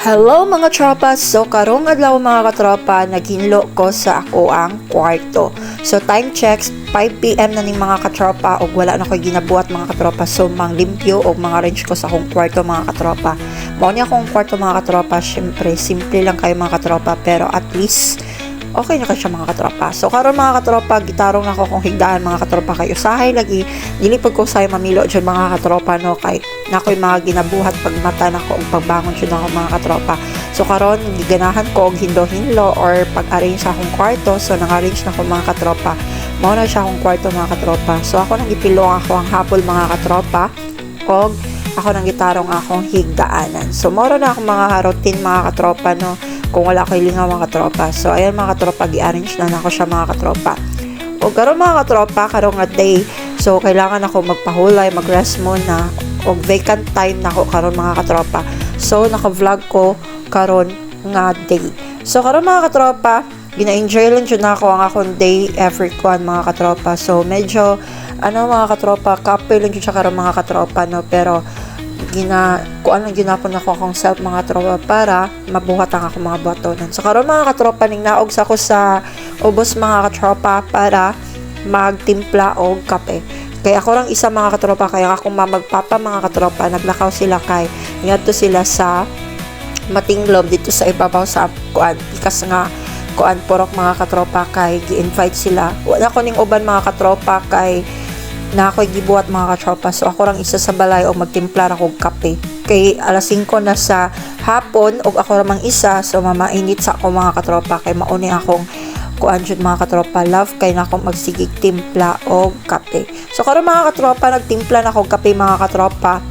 Hello mga tropa! So karong adlaw mga katropa, naghinlo ko sa ako ang kwarto. So time checks 5 PM na ning mga katropa og wala na ko'y ginabuhat mga katropa. So mang limpyo og mga arrange ko sa akong kwarto mga katropa. Mao ni akong kwarto mga katropa, syempre simple lang kayo mga katropa pero at least okay na siya mga katropa. So karon mga katropa, gitarong ako kung higdaan mga katropa kayo usahay lagi. Dili pag ko say mamilo jud mga katropa no kay nakoy mga ginabuhat pag mata nako og pagbangon jud ako mga katropa. So karon giganahan ko og hinlo-hinlo or pag-arrange sa akong kwarto. So nang-arrange na ko mga katropa. Mao na siya akong kwarto mga katropa. So ako nang gipilo ako ang hapol mga katropa og ako nang gitarong akong higdaanan. So moro na akong mga routine mga katropa no kung wala ko ilingaw mga katropa. So ayan mga katropa, gi-arrange na ako siya mga katropa. O karon mga katropa, karong nga day, so kailangan ako magpahulay, mag-rest muna o vacant time na ako karon mga katropa. So naka-vlog ko karon nga day. So karon mga katropa, gina-enjoy lang dyan ako ang akong day every one mga katropa. So medyo mga katropa, kape lang dyan siya karon mga katropa no, pero kuan lang ginapon ako akong self mga tropa para mabuhat ang ako mga batonan. So karon mga katropa, ning naog sa ako sa ubos mga katropa para magtimpla og kape. Kaya ako lang isa mga katropa, kaya akong magpapa mga katropa, naglakaw sila kay ngadto sila sa Matinglob dito sa ibabaw sa kuan. Ikas nga kuan porok mga katropa kay gi-invite sila. Wala ko ning uban mga katropa kay na ako'y gibuhat mga katropa. So ako lang isa sa balay o magtimpla ako og kape. Kay alas 5 na sa hapon og ako ramang isa, so mamainit sa ako mga katropa kay mauni akong kuan jud mga katropa, love kay na akong magsigig timpla og kape. So karon mga katropa, nagtimpla na ako og kape mga katropa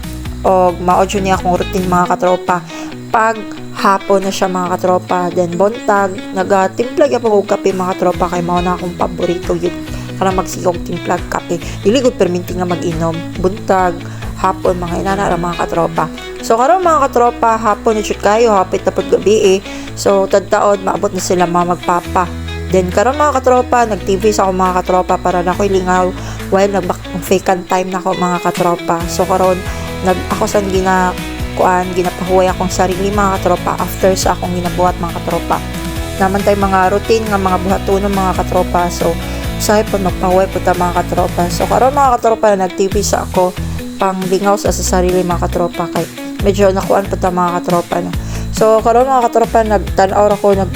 og mao jud ni akong routine mga katropa. Pag hapon na siya mga katropa, then buntag nagatimpla gyud ako og kape mga katropa kay mao na akong paborito yun para magsigog timplag kape. Dili gud perminti nga mag-inom buntag, hapon mga inana mga katropa. So karon mga katropa, hapon ni jud kayo, hapit na pud gabi So tadtaod maabot na sila mga magpapa. Then karon mga katropa, nag-TV sa ako mga katropa para na ko'y lingaw while vacant time na ako mga katropa. So karon ako sang ginapahuway akong sarili mga katropa after sa akong ginabuhat mga katropa. Naman tay mga routine nga mga buhaton mga katropa. So usahay po magpahuway po ta mga katropa. So karon mga katropa, nag-TV sa ako pang lingaw sa sarili mga katropa kay medyo nakuan po ta mga katropa no. So karon mga katropa, nagtan-aw ako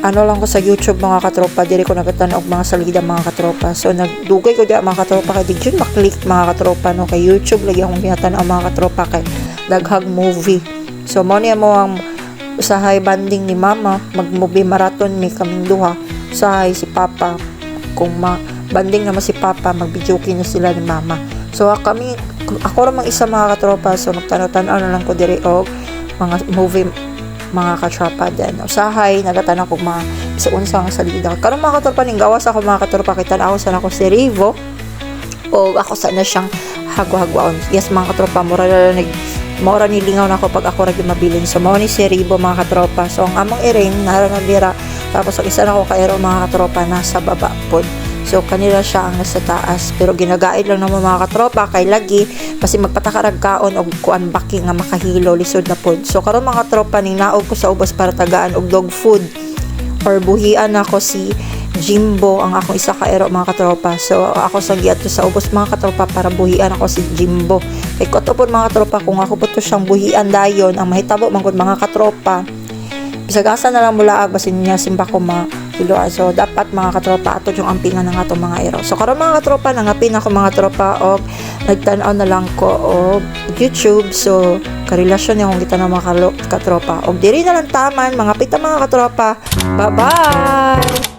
lang ko sa YouTube mga katropa, diri ko nagtan-aw og mga salida mga katropa. So nagdugay ko di mga katropa kay di jud maklik mga katropa no, kay YouTube lagi akong ginatan-aw mga katropa kay daghang movie. So mo niya mo ang usahay banding ni mama, mag-movie marathon mi kaming duha. Usahay si papa, kung banding naman si papa, mag-videoke na sila ni mama. So ako ramang isa mga katropa, so nagtanaw-tanaw na lang ko diri og mga movie mga katropa din. Usahay nagatanaw ko mga isa-unsa nga salida. Karon mga katropa, ning gawas ako mga katropa, kay tan-aw sa ako si Rivo o ako sa na siyang hagwa-hagwaon. Yes mga katropa, mura nilingaw na ako pag ako ra mabilin. So mao ni si Rivo mga katropa. So ang among iring naranadira, tapos ang isa na ako kaero mga katropa nasa baba pod. So kanila siya ang nasa taas, pero ginagaid lang naman mga katropa kay lagi kasi magpatakarag kaon og kuan baki nga makahilo lisod na pod. So karon mga katropa, ning naog ko sa ubos para tagaan og dog food or buhian ako si Jimbo, ang akong isa kaero mga katropa. So ako sa giadto sa ubos mga katropa para buhian ako si Jimbo. Kay ko pod mga katropa, kung ako po to siyang buhian dayon, ang mahitabo man gud mga katropa, bisag-asa na lang mula basin niya simba ko mahiloa. So dapat mga katropa ato yung ampingan ng atong mga ero. So karon mga katropa, nangapin ako mga tropa og nagtan-aw na lang ko og YouTube. So karelasyon niya kung kita na mga katropa og diri na lang taman mga pita mga katropa. Bye bye.